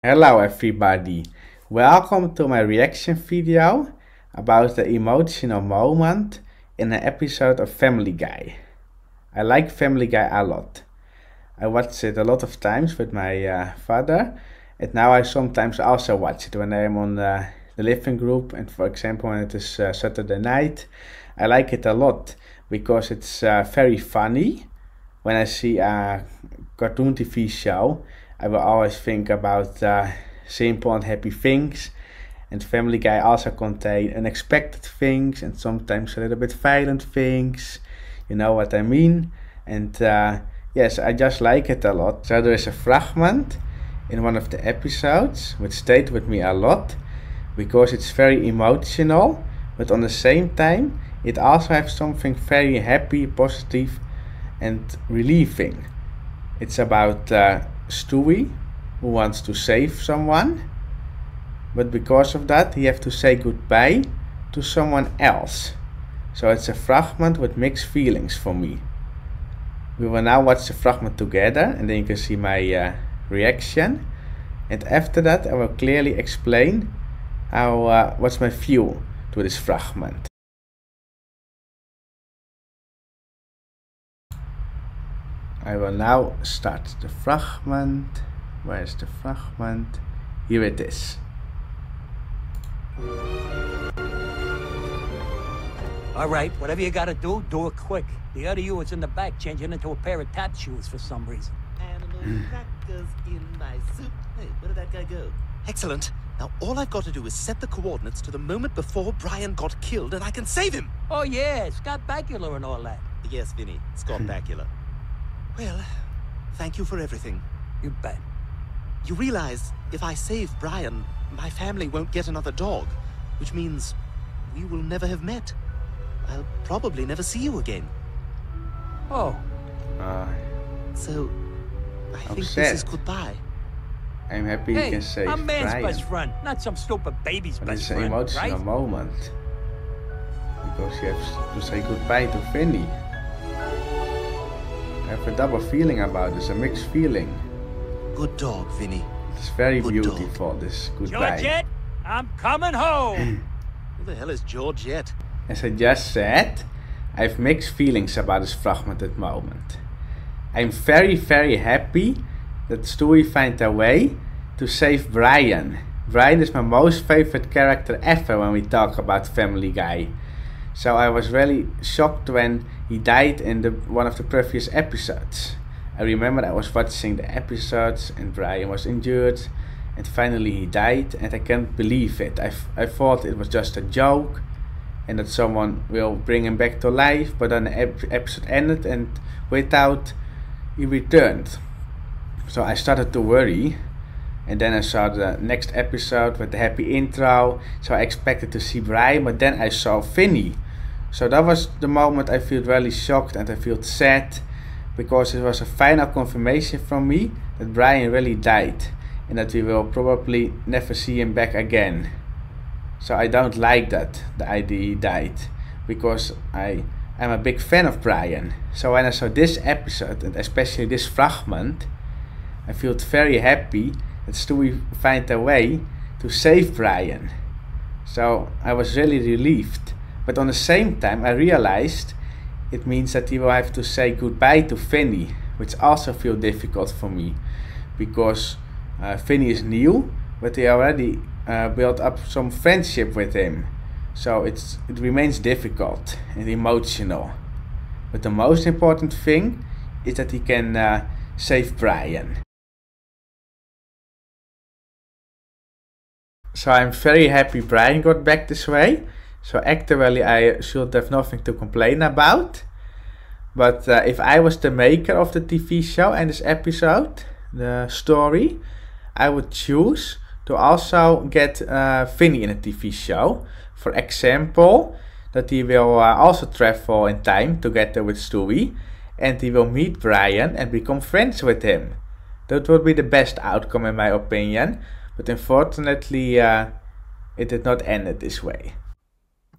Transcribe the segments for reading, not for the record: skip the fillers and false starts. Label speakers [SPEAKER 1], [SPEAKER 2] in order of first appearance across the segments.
[SPEAKER 1] Hello everybody, welcome to my reaction video about the emotional moment in an episode of Family Guy. I like Family Guy a lot. I watched it a lot of times with my father, and now I sometimes also watch it when I am on the living group, and for example when it is Saturday night. I like it a lot because it's very funny. When I see a cartoon TV show, I will always think about simple and happy things. And Family Guy also contain unexpected things and sometimes a little bit violent things. You know what I mean? And yes, I just like it a lot. So there is a fragment in one of the episodes which stayed with me a lot because it's very emotional, but on the same time it also has something very happy, positive and relieving. It's about Stewie, who wants to save someone, but because of that he has to say goodbye to someone else. So it's a fragment with mixed feelings for me. We will now watch the fragment together and then you can see my reaction. And after that I will clearly explain what's my view to this fragment. I will now start the fragment. Where is the fragment? Here it is.
[SPEAKER 2] All right, whatever you gotta do, do it quick. The other you is in the back changing into a pair of tap shoes for some reason.
[SPEAKER 3] Animal crackers in my soup. Hey, where did that guy go? Excellent. Now all I've got to do is set the coordinates to the moment before Brian got killed and I can save him.
[SPEAKER 2] Oh yeah, Scott Bakula and all that.
[SPEAKER 3] Yes, Vinny. Scott Bakula. Well, thank you for everything.
[SPEAKER 2] You bet.
[SPEAKER 3] You realize if I save Brian, my family won't get another dog, which means we will never have met. I'll probably never see you again.
[SPEAKER 2] Oh.
[SPEAKER 3] So, I think
[SPEAKER 1] Upset.
[SPEAKER 3] this is goddbye.
[SPEAKER 1] I'm happy you
[SPEAKER 2] Hey,
[SPEAKER 1] can save
[SPEAKER 2] I'm man's
[SPEAKER 1] Brian.
[SPEAKER 2] best friend, not some stupid baby's
[SPEAKER 1] But
[SPEAKER 2] best
[SPEAKER 1] it's an
[SPEAKER 2] friend,
[SPEAKER 1] emotional
[SPEAKER 2] right?
[SPEAKER 1] moment. Because you have to say goodbye to Vinny. I have a double feeling about this, a mixed feeling.
[SPEAKER 3] Good dog, Vinny.
[SPEAKER 1] It's very
[SPEAKER 3] Good
[SPEAKER 1] beautiful, this goodbye.
[SPEAKER 2] Georgette, I'm coming home.
[SPEAKER 3] Who the hell is Georgette?
[SPEAKER 1] As I just said, I have mixed feelings about this fragment at the moment. I'm very happy that Stewie finds a way to save Brian. Brian is my most favorite character ever when we talk about Family Guy. So I was really shocked when he died in one of the previous episodes. I remember I was watching the episodes and Brian was injured and finally he died and I can't believe it. I thought it was just a joke and that someone will bring him back to life, but then the episode ended and without he returned. So I started to worry. And then I saw the next episode with the happy intro. So I expected to see Brian, but then I saw Vinny. So that was the moment I felt really shocked and I felt sad. Because it was a final confirmation from me that Brian really died. And that we will probably never see him back again. So I don't like that, the idea he died. Because I'm a big fan of Brian. So when I saw this episode, and especially this fragment, I felt very happy that Stewie find a way to save Brian. So I was really relieved. But on the same time I realized it means that he will have to say goodbye to Vinny, which also feels difficult for me. Because Vinny is new, but he already built up some friendship with him. So it remains difficult and emotional. But the most important thing is that he can save Brian. So I'm very happy Brian got back this way. So actually I should have nothing to complain about. But if I was the maker of the TV show and this episode, the story, I would choose to also get Vinny in a TV show. For example, that he will also travel in time together with Stewie. And he will meet Brian and become friends with him. That would be the best outcome in my opinion. But unfortunately, it did not end it this way.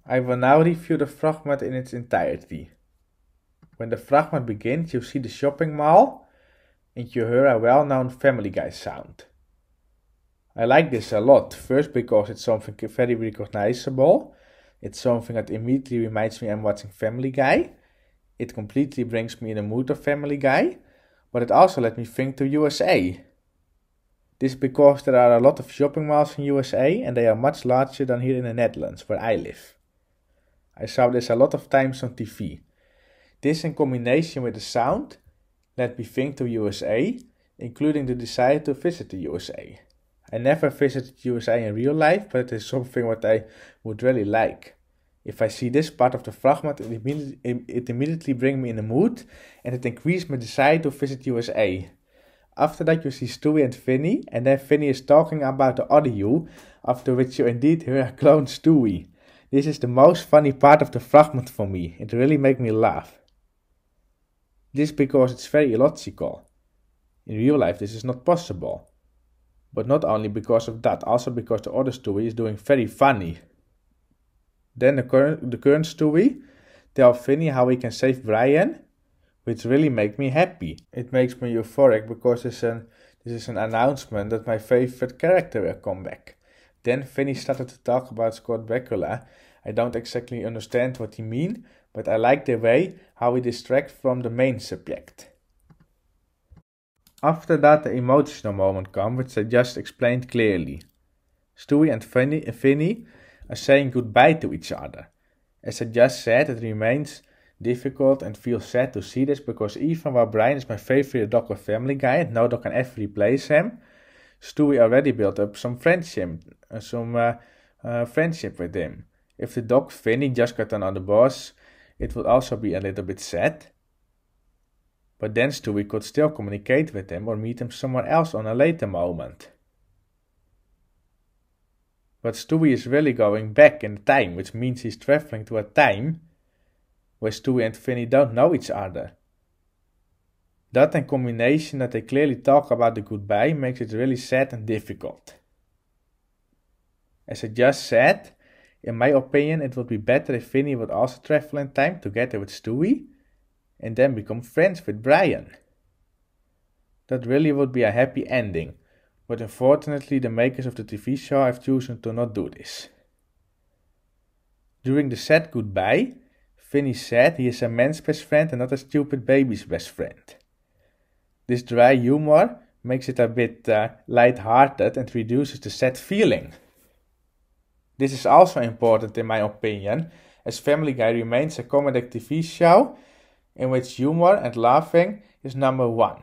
[SPEAKER 1] I will now review the fragment in its entirety. When the fragment begins, you see the shopping mall and you hear a well-known Family Guy sound. I like this a lot. First because it's something very recognizable. It's something that immediately reminds me I'm watching Family Guy. It completely brings me in the mood of Family Guy. But it also let me think to USA. This is because there are a lot of shopping malls in USA and they are much larger than here in the Netherlands, where I live. I saw this a lot of times on TV. This in combination with the sound let me think to USA, including the desire to visit the USA. I never visited USA in real life, but it is something what I would really like. If I see this part of the fragment, it immediately brings me in the mood and it increases my desire to visit USA. After that you see Stewie and Vinny, and then Vinny is talking about the other you, after which you indeed hear a clone Stewie. This is the most funny part of the fragment for me. It really makes me laugh. This because it's very illogical. In real life this is not possible. But not only because of that, also because the other Stewie is doing very funny. Then the current Stewie tells Vinny how he can save Brian, which really makes me happy. It makes me euphoric because this is an announcement that my favorite character will come back. Then Vinny started to talk about Scott Bakula. I don't exactly understand what he means, but I like the way how he distracts from the main subject. After that the emotional moment comes, which I just explained clearly. Stewie and Vinny are saying goodbye to each other. As I just said, it remains difficult and feels sad to see this because even while Brian is my favorite dog of Family Guy and no dog can ever replace him, Stewie already built up some friendship with him. If the dog Vinny just got another boss, it would also be a little bit sad. But then Stewie could still communicate with him or meet him somewhere else on a later moment. But Stewie is really going back in time, which means he's traveling to a time where Stewie and Vinny don't know each other. That in combination that they clearly talk about the goodbye makes it really sad and difficult. As I just said, in my opinion it would be better if Vinny would also travel in time together with Stewie and then become friends with Brian. That really would be a happy ending, but unfortunately the makers of the TV show have chosen to not do this. During the sad goodbye, Vinny said he is a man's best friend and not a stupid baby's best friend. This dry humor makes it a bit light-hearted and reduces the sad feeling. This is also important in my opinion, as Family Guy remains a comedic TV show in which humor and laughing is number one.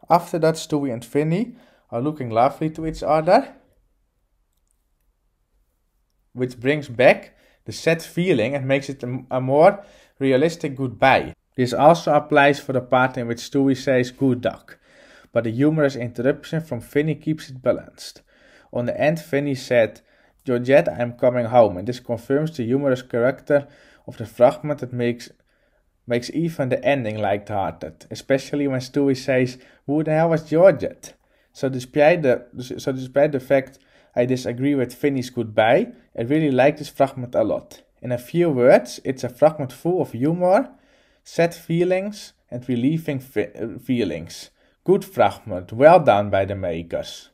[SPEAKER 1] After that, Stewie and Vinny are looking lovely to each other, which brings back the sad feeling and makes it a more realistic goodbye. This also applies for the part in which Stewie says good dog, but the humorous interruption from Vinny keeps it balanced. On the end, Vinny said, "Georgette, I'm coming home," and this confirms the humorous character of the fragment that makes even the ending light-hearted, especially when Stewie says, "Who the hell was Georgette?" So despite the fact I disagree with Vinny's goodbye, I really like this fragment a lot. In a few words, it's a fragment full of humor, sad feelings and relieving feelings. Good fragment, well done by the makers.